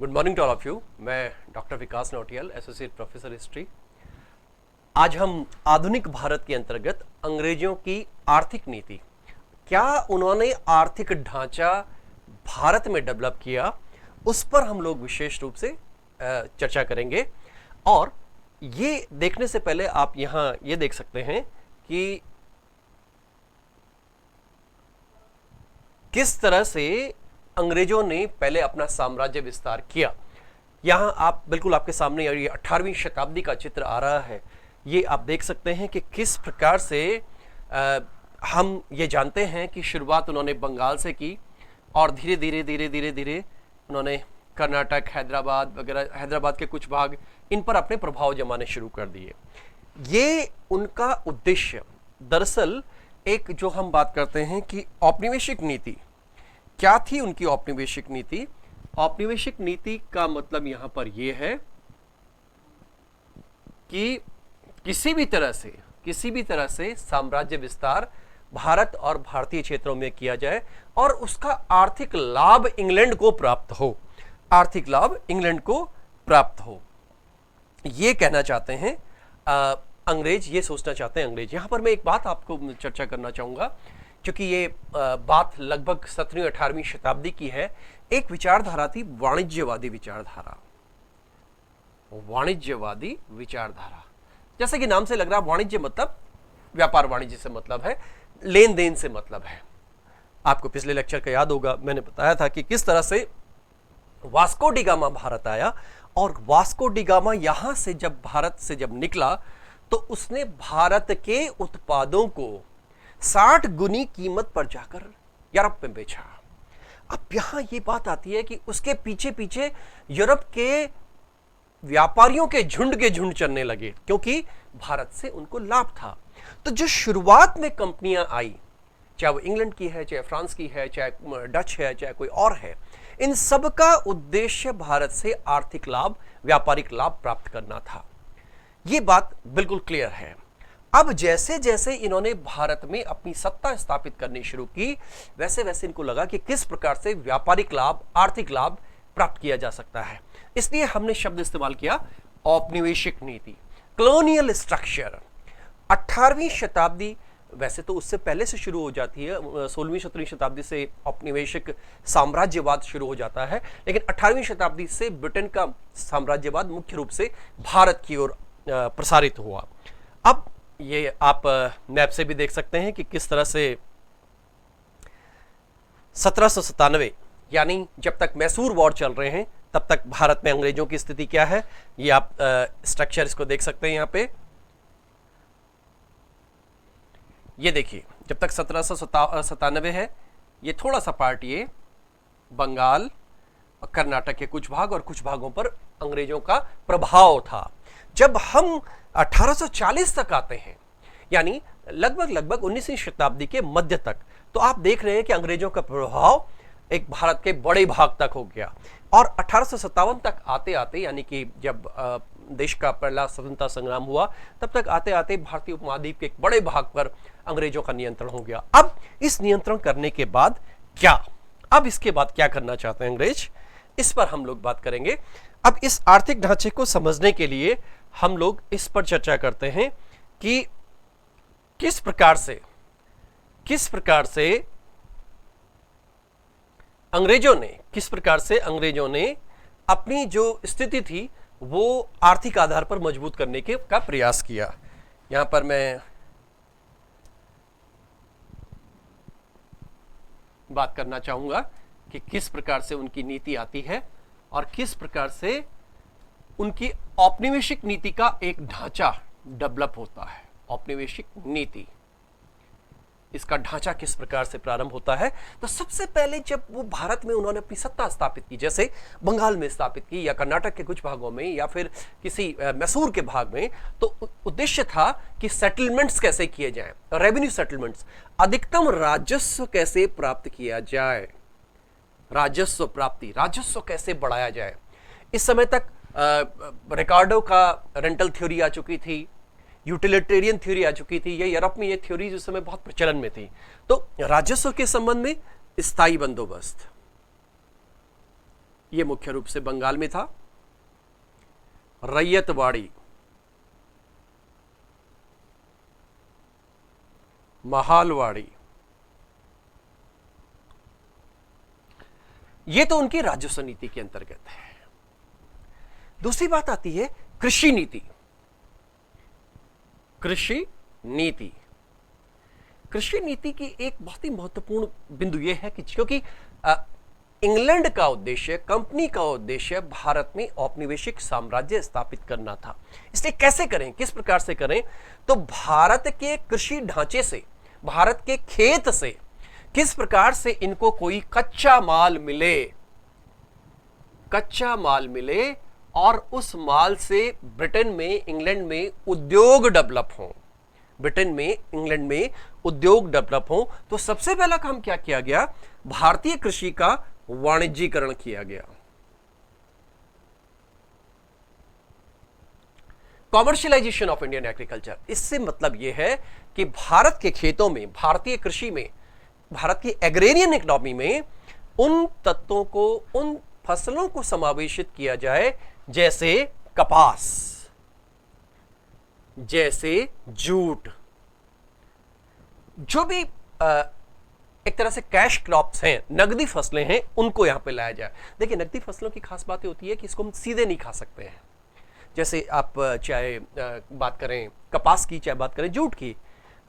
Good morning to all of you. मैं doctor Vikas Nautiyal, associate professor history. आज हम आधुनिक भारत के अंतर्गत अंग्रेजों की आर्थिक नीति, क्या उन्होंने आर्थिक ढांचा भारत में डेवलप किया, उस पर हम लोग विशेष रूप से चर्चा करेंगे। और ये देखने से पहले आप यहां ये देख सकते हैं कि किस तरह से अंग्रेजों ने पहले अपना साम्राज्य विस्तार किया। यहां आप बिल्कुल आपके सामने ये 18वीं शताब्दी का चित्र आ रहा है। ये आप देख सकते हैं कि किस प्रकार से हम ये जानते हैं कि शुरुआत उन्होंने बंगाल से की और धीरे धीरे उन्होंने कर्नाटक, हैदराबाद वगैरह, हैदराबाद के कुछ भाग, इन पर अपने प्रभाव जमाने शुरू कर दिए। ये उनका उद्देश्य दरअसल एक जो हम बात करते हैं कि औपनिवेशिक नीति क्या थी। उनकी औपनिवेशिक नीति, औपनिवेशिक नीति का मतलब यहां पर यह है कि किसी भी तरह से साम्राज्य विस्तार भारत और भारतीय क्षेत्रों में किया जाए और उसका आर्थिक लाभ इंग्लैंड को प्राप्त हो, आर्थिक लाभ इंग्लैंड को प्राप्त हो। ये कहना चाहते हैं अंग्रेज, ये सोचना चाहते हैं अंग्रेज। यहां पर मैं एक बात आपको चर्चा करना चाहूंगा, क्योंकि ये बात लगभग 17वीं 18वीं शताब्दी की है। एक विचारधारा थी वाणिज्यवादी विचारधारा। वाणिज्यवादी विचारधारा, जैसे कि नाम से लग रहा है, वाणिज्य मतलब व्यापार वाणिज्य से मतलब है, लेन देन से मतलब है। आपको पिछले लेक्चर का याद होगा, मैंने बताया था कि किस तरह से वास्को डी गामा भारत आया और वास्को डी गामा यहां से जब भारत से जब निकला तो उसने भारत के उत्पादों को 60 गुनी कीमत पर जाकर यूरोप में बेचा। अब यहां यह बात आती है कि उसके पीछे पीछे यूरोप के व्यापारियों के झुंड चलने लगे, क्योंकि भारत से उनको लाभ था। तो जो शुरुआत में कंपनियां आई, चाहे वो इंग्लैंड की है, चाहे फ्रांस की है, चाहे डच है, चाहे कोई और है, इन सब का उद्देश्य भारत से आर्थिक लाभ, व्यापारिक लाभ प्राप्त करना था। यह बात बिल्कुल क्लियर है। अब जैसे जैसे इन्होंने भारत में अपनी सत्ता स्थापित करनी शुरू की, वैसे वैसे इनको लगा कि किस प्रकार से व्यापारिक लाभ, आर्थिक लाभ प्राप्त किया जा सकता है। इसलिए हमने शब्द इस्तेमाल किया औपनिवेशिक नीति, कॉलोनियल स्ट्रक्चर। 18वीं शताब्दी, वैसे तो उससे पहले से शुरू हो जाती है, 16वीं 17वीं शताब्दी से औपनिवेशिक साम्राज्यवाद शुरू हो जाता है, लेकिन 18वीं शताब्दी से ब्रिटेन का साम्राज्यवाद मुख्य रूप से भारत की ओर प्रसारित हुआ। अब ये आप मैप से भी देख सकते हैं कि किस तरह से 1797 यानी जब तक मैसूर वॉर चल रहे हैं तब तक भारत में अंग्रेजों की स्थिति क्या है, ये आप स्ट्रक्चर इसको देख सकते हैं। यहां पे ये देखिए, जब तक 1797 है, ये थोड़ा सा पार्ट ये बंगाल और कर्नाटक के कुछ भाग और कुछ भागों पर अंग्रेजों का प्रभाव था। जब हम 1840 तक आते हैं, यानी लगभग 19वीं शताब्दी के मध्य तक, तो आप देख रहे हैं कि अंग्रेजों का प्रभाव एक भारत के बड़े भाग तक हो गया। और 1857 तक आते आते, यानी कि जब देश का पहला स्वतंत्रता संग्राम हुआ, तब तक आते आते भारतीय उपमहाद्वीप के एक बड़े भाग पर अंग्रेजों का नियंत्रण हो गया। अब इस नियंत्रण करने के बाद क्या, अब इसके बाद क्या करना चाहते हैं अंग्रेज, इस पर हम लोग बात करेंगे। अब इस आर्थिक ढांचे को समझने के लिए हम लोग इस पर चर्चा करते हैं कि किस प्रकार से अंग्रेजों ने अपनी जो स्थिति थी वो आर्थिक आधार पर मजबूत करने का प्रयास किया। यहां पर मैं बात करना चाहूंगा कि किस प्रकार से उनकी नीति आती है और किस प्रकार से उनकी औपनिवेशिक नीति का एक ढांचा डेवलप होता है। औपनिवेशिक नीति, इसका ढांचा किस प्रकार से प्रारंभ होता है। तो सबसे पहले जब वो भारत में उन्होंने अपनी सत्ता स्थापित की, जैसे बंगाल में स्थापित की या कर्नाटक के कुछ भागों में या फिर किसी मैसूर के भाग में, तो उद्देश्य था कि सेटलमेंट्स कैसे किए जाएं, रेवेन्यू सेटलमेंट्स, अधिकतम राजस्व कैसे प्राप्त किया जाए, राजस्व प्राप्ति, राजस्व कैसे बढ़ाया जाए। इस समय तक रिकार्डो का रेंटल थ्योरी आ चुकी थी, यूटिलिटेरियन थ्योरी आ चुकी थी। ये यूरोप में ये थ्योरी उस समय बहुत प्रचलन में थी। तो राजस्व के संबंध में स्थायी बंदोबस्त, ये मुख्य रूप से बंगाल में था। रैयतवाड़ी, महालवाड़ी, ये तो उनकी राजस्व नीति के अंतर्गत है। दूसरी बात आती है कृषि नीति। कृषि नीति, कृषि नीति की एक बहुत ही महत्वपूर्ण बिंदु यह है कि क्योंकि इंग्लैंड का उद्देश्य, कंपनी का उद्देश्य भारत में औपनिवेशिक साम्राज्य स्थापित करना था। इसलिए कैसे करें, किस प्रकार से करें, तो भारत के कृषि ढांचे से, भारत के खेत से किस प्रकार से इनको कोई कच्चा माल मिले, कच्चा माल मिले और उस माल से ब्रिटेन में, इंग्लैंड में उद्योग डेवलप हो, ब्रिटेन में, इंग्लैंड में उद्योग डेवलप हो। तो सबसे पहला काम क्या किया गया, भारतीय कृषि का वाणिज्यीकरण किया गया। Commercialisation of Indian agriculture. इससे मतलब यह है कि भारत के खेतों में, भारतीय कृषि में, भारत की एग्रेरियन इकोनॉमी में उन तत्वों को, उन फसलों को समावेशित किया जाए जैसे कपास, जैसे जूट, जो भी एक तरह से कैश क्रॉप्स हैं, नगदी फसलें हैं, उनको यहां पे लाया जाए। देखिए, नगदी फसलों की खास बात होती है कि इसको हम सीधे नहीं खा सकते हैं। जैसे आप चाहे बात करें कपास की, चाहे बात करें जूट की,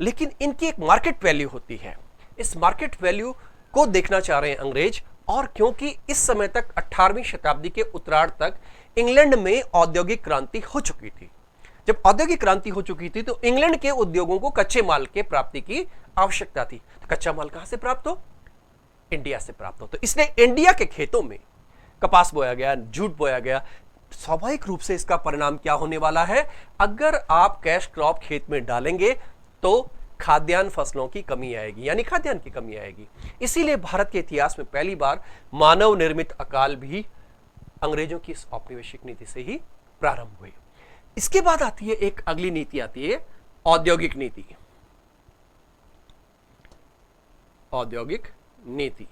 लेकिन इनकी एक मार्केट वैल्यू होती है। इस मार्केट वैल्यू को देखना चाह रहे हैं अंग्रेज। और क्योंकि इस समय तक 18वीं शताब्दी के उत्तरार्ध तक इंग्लैंड में औद्योगिक क्रांति हो चुकी थी। जब औद्योगिक क्रांति हो चुकी थी तो इंग्लैंड के उद्योगों को कच्चे माल के प्राप्ति की आवश्यकता थी। तो कच्चा माल कहां से प्राप्त हो, इंडिया से प्राप्त हो। तो इसलिए इंडिया के खेतों में कपास बोया गया, जूट बोया गया। स्वाभाविक रूप से इसका परिणाम क्या होने वाला है, अगर आप कैश क्रॉप खेत में डालेंगे तो खाद्यान्न फसलों की कमी आएगी, यानी खाद्यान्न की कमी आएगी। इसीलिए भारत के इतिहास में पहली बार मानव निर्मित अकाल भी अंग्रेजों की इस औपनिवेशिक नीति से ही प्रारंभ हुई। इसके बाद आती है एक अगली नीति, आती है औद्योगिक नीति। औद्योगिक नीति,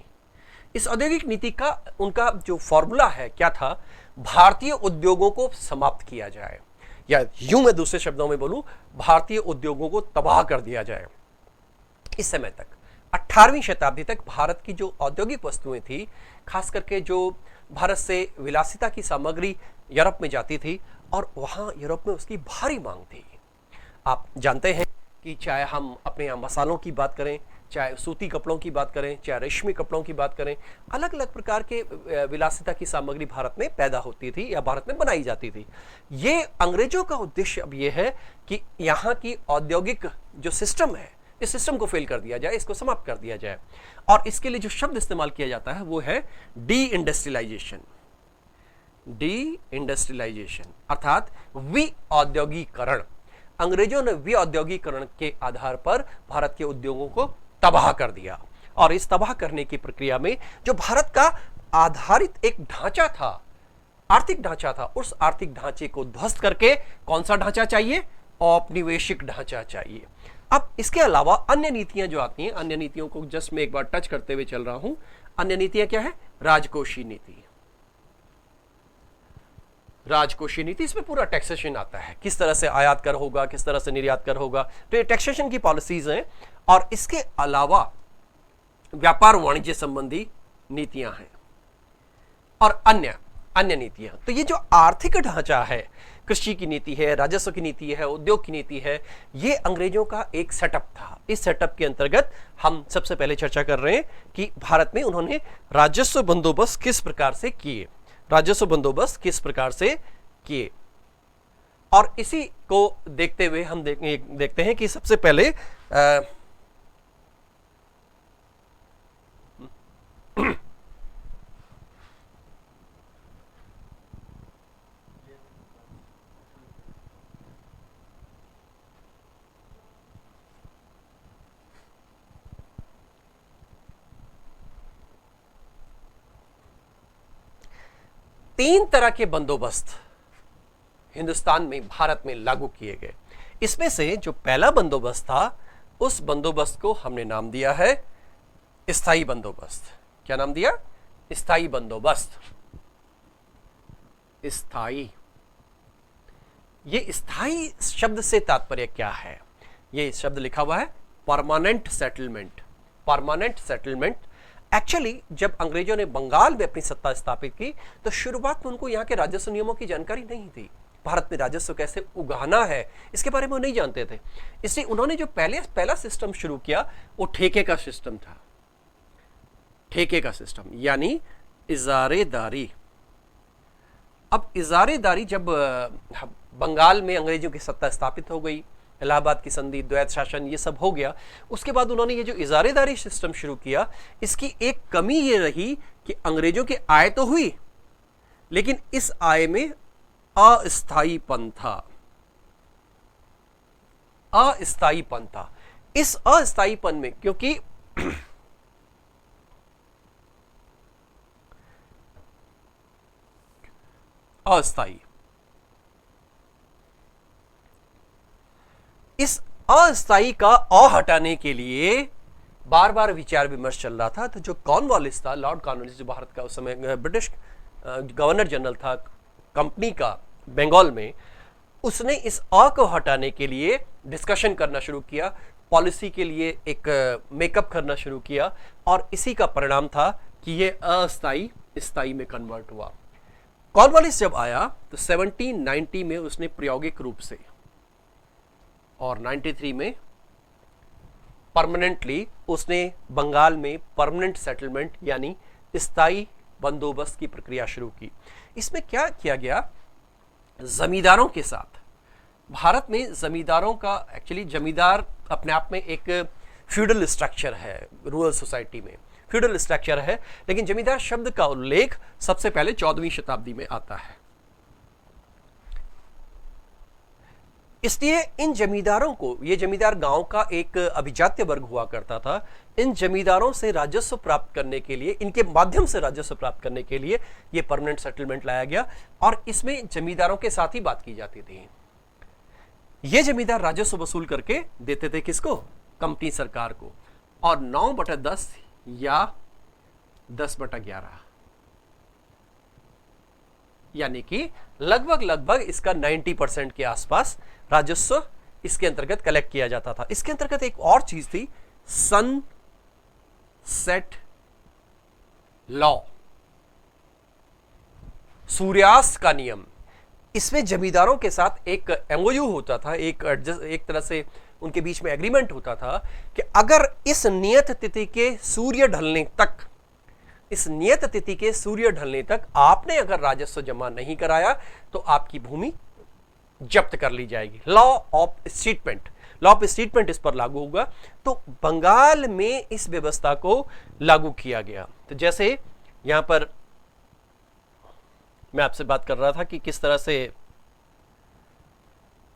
इस औद्योगिक नीति का उनका जो फॉर्मूला है क्या था, भारतीय उद्योगों को समाप्त किया जाए, या यूं मैं दूसरे शब्दों में बोलूं, भारतीय उद्योगों को तबाह कर दिया जाए। इस समय तक 18वीं शताब्दी तक भारत की जो औद्योगिक वस्तुएं थी, खास करके जो भारत से विलासिता की सामग्री यूरोप में जाती थी और वहां यूरोप में उसकी भारी मांग थी। आप जानते हैं कि चाहे हम अपने यहाँ मसालों की बात करें, चाहे सूती कपड़ों की बात करें, चाहे रेशमी कपड़ों की बात करें, अलग अलग प्रकार के विलासिता की सामग्री भारत में पैदा होती थी या भारत में बनाई जाती थी। ये अंग्रेजों का उद्देश्य अब ये है कि यहाँ की औद्योगिक जो सिस्टम है, इस सिस्टम को फेल कर दिया जाए, इसको समाप्त कर दिया जाए। और इसके लिए जो शब्द इस्तेमाल किया जाता है वो है डी इंडस्ट्रियलाइजेशन। डी इंडस्ट्रियलाइजेशन अर्थात विऔद्योगीकरण। अंग्रेजों ने विऔद्योगीकरण के आधार पर भारत के उद्योगों को तबाह कर दिया। और इस तबाह करने की प्रक्रिया में जो भारत का आधारित एक ढांचा था, आर्थिक ढांचा था, उस आर्थिक ढांचे को ध्वस्त करके कौन सा ढांचा चाहिए, औपनिवेशिक ढांचा चाहिए। अब इसके अलावा अन्य नीतियां जो आती हैं, अन्य नीतियों को जस्ट मैं एक बार टच करते हुए चल रहा हूं। अन्य नीतियां क्या है, राजकोषीय नीति। राजकोषीय नीति, इसमें पूरा टैक्सेशन आता है, किस तरह से आयात कर होगा, किस तरह से निर्यात कर होगा, तो ये टैक्सेशन की पॉलिसीज हैं। और इसके अलावा व्यापार वाणिज्य संबंधी नीतियां हैं और अन्य नीतियां। तो ये जो आर्थिक ढांचा है, कृषि की नीति है, राजस्व की नीति है, उद्योग की नीति है, ये अंग्रेजों का एक सेटअप था। इस सेटअप के अंतर्गत हम सबसे पहले चर्चा कर रहे हैं कि भारत में उन्होंने राजस्व बंदोबस्त किस प्रकार से किए, राजस्व बंदोबस्त किस प्रकार से किए। और इसी को देखते हुए हम देखते हैं कि सबसे पहले तीन तरह के बंदोबस्त हिंदुस्तान में, भारत में लागू किए गए। इसमें से जो पहला बंदोबस्त था, उस बंदोबस्त को हमने नाम दिया है स्थायी बंदोबस्त। क्या नाम दिया, स्थायी बंदोबस्त। स्थाई। ये स्थाई शब्द से तात्पर्य क्या है? ये शब्द लिखा हुआ है permanent settlement. Permanent settlement actually जब अंग्रेजों ने बंगाल में अपनी सत्ता स्थापित की तो शुरुआत में उनको यहाँ के राजस्व नियमों की जानकारी नहीं थी। भारत में राजस्व कैसे उगाना है इसके बारे में वो नहीं जानते थे। इसलिए उन्होंने जो पहला सिस्टम शुरू किया वो ठेके का सिस्टम था। ठेके का सिस्टम यानी इजारेदारी। अब इजारेदारी जब बंगाल में अंग्रेजों की सत्ता स्थापित हो गई, इलाहाबाद की संधि, द्वैत शासन, ये सब हो गया, उसके बाद उन्होंने ये जो इजारेदारी सिस्टम शुरू किया, इसकी एक कमी ये रही कि अंग्रेजों की आय तो हुई लेकिन इस आय में अस्थायीपन था। अस्थायीपन था। इस अस्थायीपन में क्योंकि अस्थायी, इस अस्थायी का हटाने के लिए बार बार विचार विमर्श चल रहा था। तो जो कॉर्नवालिस था, लॉर्ड कॉर्नवालिस, जो भारत का उस समय ब्रिटिश गवर्नर जनरल था कंपनी का बंगाल में, उसने इस को हटाने के लिए डिस्कशन करना शुरू किया, पॉलिसी के लिए एक मेकअप करना शुरू किया और इसी का परिणाम था कि ये अस्थायी स्थायी में कन्वर्ट हुआ। कॉर्नवालिस जब आया तो 1790 में उसने प्रायोगिक रूप से और 93 में परमानेंटली उसने बंगाल में परमानेंट सेटलमेंट यानी स्थायी बंदोबस्त की प्रक्रिया शुरू की। इसमें क्या किया गया, जमींदारों के साथ, भारत में जमींदारों का एक्चुअली जमींदार अपने आप में एक फ्यूडल स्ट्रक्चर है, रूरल सोसाइटी में फ्यूडल स्ट्रक्चर है, लेकिन जमींदार शब्द का उल्लेख सबसे पहले 14वीं शताब्दी में आता है। इसलिए इन जमींदारों को, ये जमींदार गांव का एक अभिजात्य वर्ग हुआ करता था, इन जमींदारों से राजस्व प्राप्त करने के लिए, इनके माध्यम से राजस्व प्राप्त करने के लिए ये परमानेंट सेटलमेंट लाया गया और इसमें जमींदारों के साथ ही बात की जाती थी। ये जमींदार राजस्व वसूल करके देते थे किसको? कंपनी सरकार को, और 9/10 या 10/11 यानी कि लगभग इसका 90% के आसपास राजस्व इसके अंतर्गत कलेक्ट किया जाता था। इसके अंतर्गत एक और चीज थी, सनसेट लॉ, सूर्यास्त का नियम। इसमें जमींदारों के साथ एक एमओयू होता था, एक तरह से उनके बीच में एग्रीमेंट होता था कि अगर इस नियत तिथि के सूर्य ढलने तक, इस नियत तिथि के सूर्य ढलने तक आपने अगर राजस्व जमा नहीं कराया तो आपकी भूमि जब्त कर ली जाएगी। Law of statement, law of statement इस पर लागू होगा। तो बंगाल में इस व्यवस्था को लागू किया गया। तो जैसे यहां पर मैं आपसे बात कर रहा था कि किस तरह से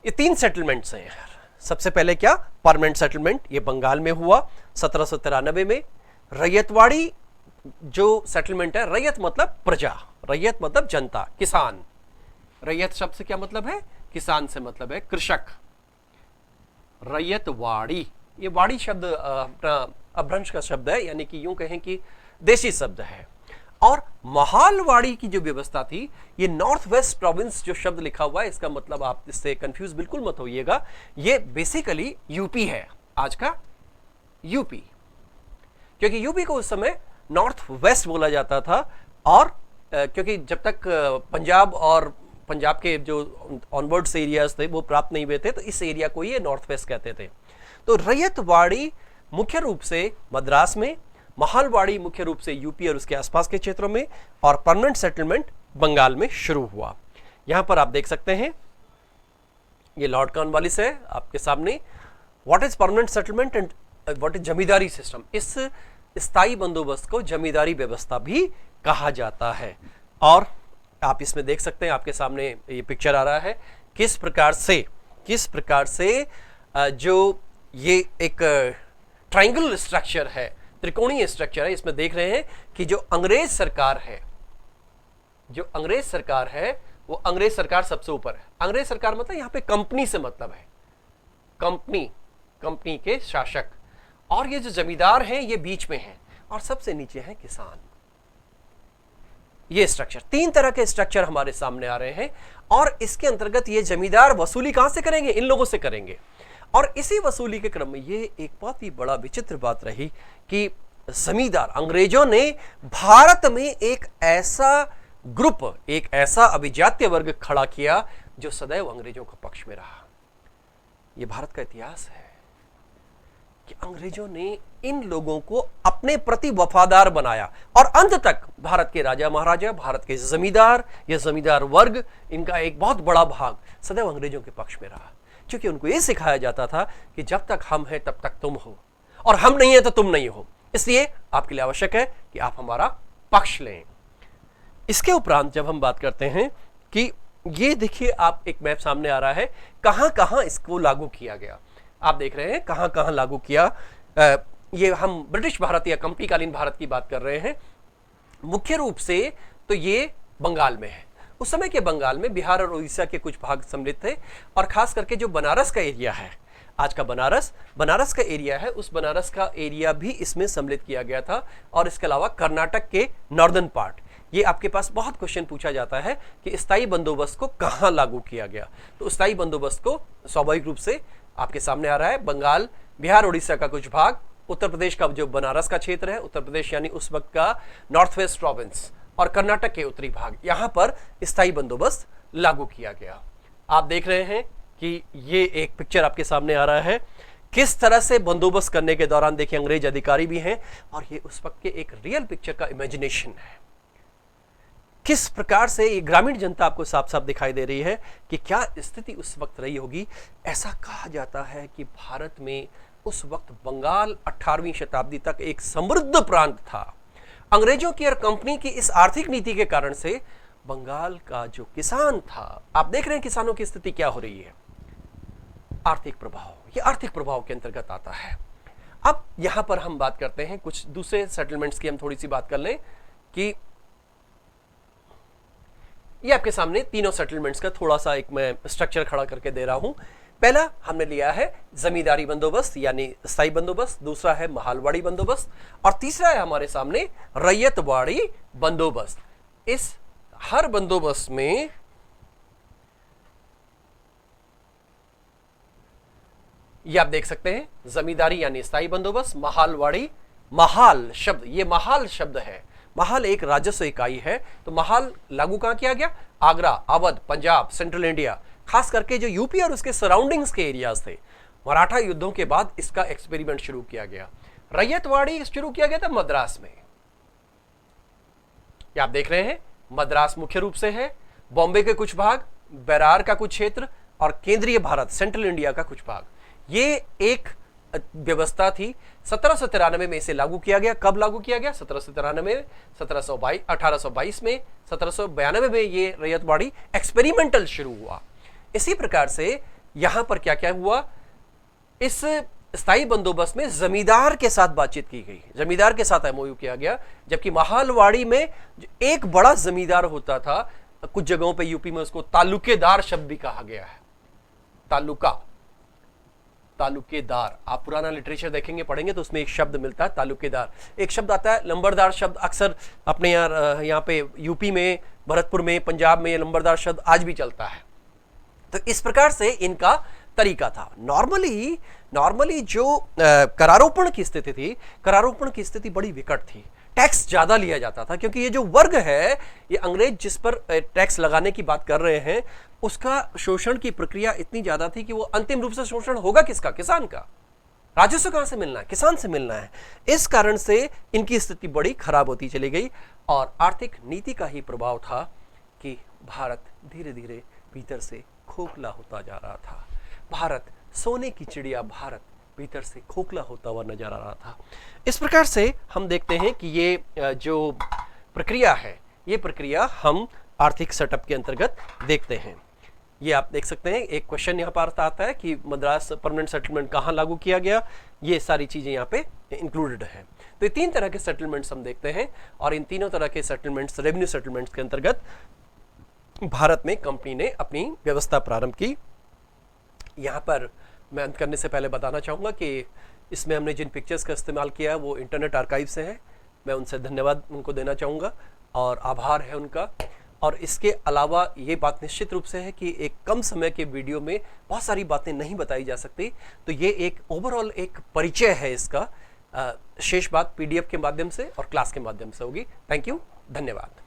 ये 3 सेटलमेंट्स हैं यार। सबसे पहले क्या, परमानेंट सेटलमेंट, ये बंगाल में हुआ 1793 में। रैयतवाड़ी जो सेटलमेंट है, रैयत मतलब प्रजा, रैयत मतलब जनता, किसान। रैयत शब्द से क्या मतलब है? किसान से मतलब है कृषक। रैयतवाड़ी, ये वाड़ी शब्द अपना अपभ्रंश का शब्द है, यानी कि यूं कहें कि देशी शब्द है। और महालवाड़ी की जो व्यवस्था थी, ये नॉर्थ वेस्ट प्रोविंस जो शब्द लिखा हुआ है, इसका मतलब आप इससे कंफ्यूज बिल्कुल मत होइएगा, ये बेसिकली यूपी है, आज का यूपी, क्योंकि यूपी को उस समय नॉर्थ वेस्ट बोला जाता था। और क्योंकि जब तक पंजाब और पंजाब के जो ऑनवर्ड्स एरियाज थे वो प्राप्त नहीं हुए थे, तो इस एरिया को ये नॉर्थ वेस्ट कहते थे। तो रैयतवाड़ी मुख्य रूप से मद्रास में, महालवाड़ी मुख्य रूप से यूपी और उसके आसपास के क्षेत्रों में, और परमानेंट सेटलमेंट बंगाल में शुरू हुआ। यहां पर आप देख सकते हैं, ये लॉर्ड कॉर्नवालिस है आपके सामने। What is permanent settlement and what is zamindari system. इस स्थायी बंदोबस्त को जमींदारी व्यवस्था भी कहा जाता है। और आप इसमें देख सकते हैं, आपके सामने ये पिक्चर आ रहा है, किस प्रकार से जो ये एक ट्रायंगल स्ट्रक्चर है, त्रिकोणीय स्ट्रक्चर है, इसमें देख रहे हैं कि जो अंग्रेज सरकार है वो अंग्रेज सरकार सबसे ऊपर है। अंग्रेज सरकार मतलब यहां पे कंपनी से मतलब है, कंपनी के शासक, और ये जो जमींदार हैं ये बीच में हैं, और सबसे नीचे है किसान। ये स्ट्रक्चर, 3 तरह के स्ट्रक्चर हमारे सामने आ रहे हैं और इसके अंतर्गत ये जमींदार वसूली कहां से करेंगे? इन लोगों से करेंगे। और इसी वसूली के क्रम में ये एक बहुत ही बड़ा विचित्र बात रही कि जमींदार, अंग्रेजों ने भारत में एक ऐसा ग्रुप, एक ऐसा अभिजात्य वर्ग खड़ा किया जो सदैव अंग्रेजों के पक्ष में रहा। यह भारत का इतिहास है कि अंग्रेजों ने इन लोगों को अपने प्रति वफादार बनाया और अंत तक भारत के राजा महाराजा, भारत के जमींदार, यह जमींदार वर्ग, इनका एक बहुत बड़ा भाग सदैव अंग्रेजों के पक्ष में रहा, क्योंकि उनको यह सिखाया जाता था कि जब तक हम हैं तब तक तुम हो और हम नहीं है तो तुम नहीं हो, इसलिए आपके लिए आवश्यक है कि आप हमारा पक्ष लें। इसके उपरांत जब हम बात करते हैं कि ये देखिए, आप एक मैप सामने आ रहा है, कहां कहां इसको लागू किया गया। आप देख रहे हैं कहां कहां लागू किया। ये हम ब्रिटिश भारत या कंपनीकालीन भारत की बात कर रहे हैं। मुख्य रूप से तो ये बंगाल में है। उस समय के बंगाल में बिहार और उड़ीसा के कुछ भाग सम्मिलित थे और खास करके जो बनारस का एरिया है, आज का बनारस का एरिया है, उस बनारस का एरिया भी इसमें सम्मिलित किया गया था। और इसके अलावा कर्नाटक के नॉर्दर्न पार्ट, ये आपके पास बहुत क्वेश्चन पूछा जाता है कि स्थायी बंदोबस्त को कहां लागू किया गया। तो स्थायी बंदोबस्त को स्वाभाविक रूप से आपके सामने आ रहा है, बंगाल, बिहार, उड़ीसा का कुछ भाग, उत्तर प्रदेश का जो बनारस का क्षेत्र है, उत्तर प्रदेश यानी उस वक्त का नॉर्थ वेस्ट प्रोविंस, और कर्नाटक के उत्तरी भाग, यहां पर स्थायी बंदोबस्त लागू किया गया। आप देख रहे हैं कि ये एक पिक्चर आपके सामने आ रहा है, किस तरह से बंदोबस्त करने के दौरान देखिए अंग्रेज अधिकारी भी हैं और ये उस वक्त के एक रियल पिक्चर का इमेजिनेशन है। किस प्रकार से ये ग्रामीण जनता आपको साफ साफ दिखाई दे रही है कि क्या स्थिति उस वक्त रही होगी। ऐसा कहा जाता है कि भारत में उस वक्त बंगाल 18वीं शताब्दी तक एक समृद्ध प्रांत था। अंग्रेजों की और कंपनी की इस आर्थिक नीति के कारण से बंगाल का जो किसान था, आप देख रहे हैं किसानों की स्थिति क्या हो रही है। आर्थिक प्रभाव, ये आर्थिक प्रभाव के अंतर्गत आता है। अब यहां पर हम बात करते हैं कुछ दूसरे सेटलमेंट्स की, हम थोड़ी सी बात कर लें कि ये आपके सामने तीनों सेटलमेंट्स का थोड़ा सा एक मैं स्ट्रक्चर खड़ा करके दे रहा हूं। पहला हमने लिया है जमींदारी बंदोबस्त यानी स्थायी बंदोबस्त, दूसरा है महालवाड़ी बंदोबस्त और तीसरा है हमारे सामने रैयतवाड़ी बंदोबस्त। इस हर बंदोबस्त में ये आप देख सकते हैं, जमींदारी यानी स्थायी बंदोबस्त, महालवाड़ी, महाल शब्द, ये महाल शब्द है, महाल एक राजस्व इकाई है। तो महाल लागू कहां किया गया? आगरा, अवध, पंजाब, सेंट्रल इंडिया, खास करके जो यूपी और उसके सराउंडिंग्स के एरियाज थे। मराठा युद्धों के बाद इसका एक्सपेरिमेंट शुरू किया गया। रैयतवाड़ी शुरू किया गया था मद्रास में, ये आप देख रहे हैं, मद्रास मुख्य रूप से है, बॉम्बे के कुछ भाग, बेरार का कुछ क्षेत्र और केंद्रीय भारत, सेंट्रल इंडिया का कुछ भाग। ये एक व्यवस्था थी। 1793 में इसे लागू किया गया। कब लागू किया गया? 1793 में, 1822 में, 1792 में ये रैयतवाड़ी एक्सपेरिमेंटल शुरू हुआ। इसी प्रकार से यहां पर क्या क्या हुआ, इस स्थायी बंदोबस्त में जमींदार के साथ बातचीत की गई, जमींदार के साथ एमओयू किया गया। जबकि महालवाड़ी में एक बड़ा जमींदार होता था, कुछ जगहों पे यूपी में उसको तालुकेदार शब्द भी कहा गया है। तालुकेदार, आप पुराना लिटरेचर देखेंगे, पढ़ेंगे तो उसमें एक शब्द मिलता है तालुकेदार। एक शब्द आता है लंबरदार शब्द, अक्सर अपने यहाँ पे यूपी में, भरतपुर में, पंजाब में लंबरदार शब्द आज भी चलता है। तो इस प्रकार से इनका तरीका था। नॉर्मली जो करारोपण की स्थिति थी, करारोपण की स्थिति बड़ी विकट थी। टैक्स ज्यादा लिया जाता था क्योंकि ये जो वर्ग है, ये अंग्रेज जिस पर टैक्स लगाने की बात कर रहे हैं, उसका शोषण की प्रक्रिया इतनी ज्यादा थी कि वो अंतिम रूप से शोषण होगा किसका? किसान का। राजस्व कहां से मिलना है? किसान से मिलना है। इस कारण से इनकी स्थिति बड़ी खराब होती चली गई और आर्थिक नीति का ही प्रभाव था कि भारत धीरे धीरे भीतर से खोखला होता जा रहा था। भारत, सोने की चिड़िया भारत भीतर से खोखला होता हुआ नजर आ रहा था। इस प्रकार से हम देखते हैं कि ये जो प्रक्रिया है, ये प्रक्रिया हम आर्थिक सेटअप के अंतर्गत देखते हैं। ये आप देख सकते हैं, एक क्वेश्चन यहाँ पर आता है कि मद्रास परमानेंट सेटलमेंट कहाँ लागू किया गया, ये सारी चीजें यहाँ पे इंक्लूडेड है। तो ये तीन तरह के सेटलमेंट्स हम देखते हैं और इन तीनों तरह के सेटलमेंट्स, रेवेन्यू सेटलमेंट्स के अंतर्गत भारत में कंपनी ने अपनी व्यवस्था प्रारंभ की। यहाँ पर मैं अंत करने से पहले बताना चाहूँगा कि इसमें हमने जिन पिक्चर्स का इस्तेमाल किया है वो इंटरनेट आर्काइव से है, मैं उनसे धन्यवाद उनको देना चाहूँगा। और आभार है उनका। और इसके अलावा ये बात निश्चित रूप से है कि एक कम समय के वीडियो में बहुत सारी बातें नहीं बताई जा सकती, तो ये एक ओवरऑल एक परिचय है इसका। शेष बात PDF के माध्यम से और क्लास के माध्यम से होगी। थैंक यू, धन्यवाद।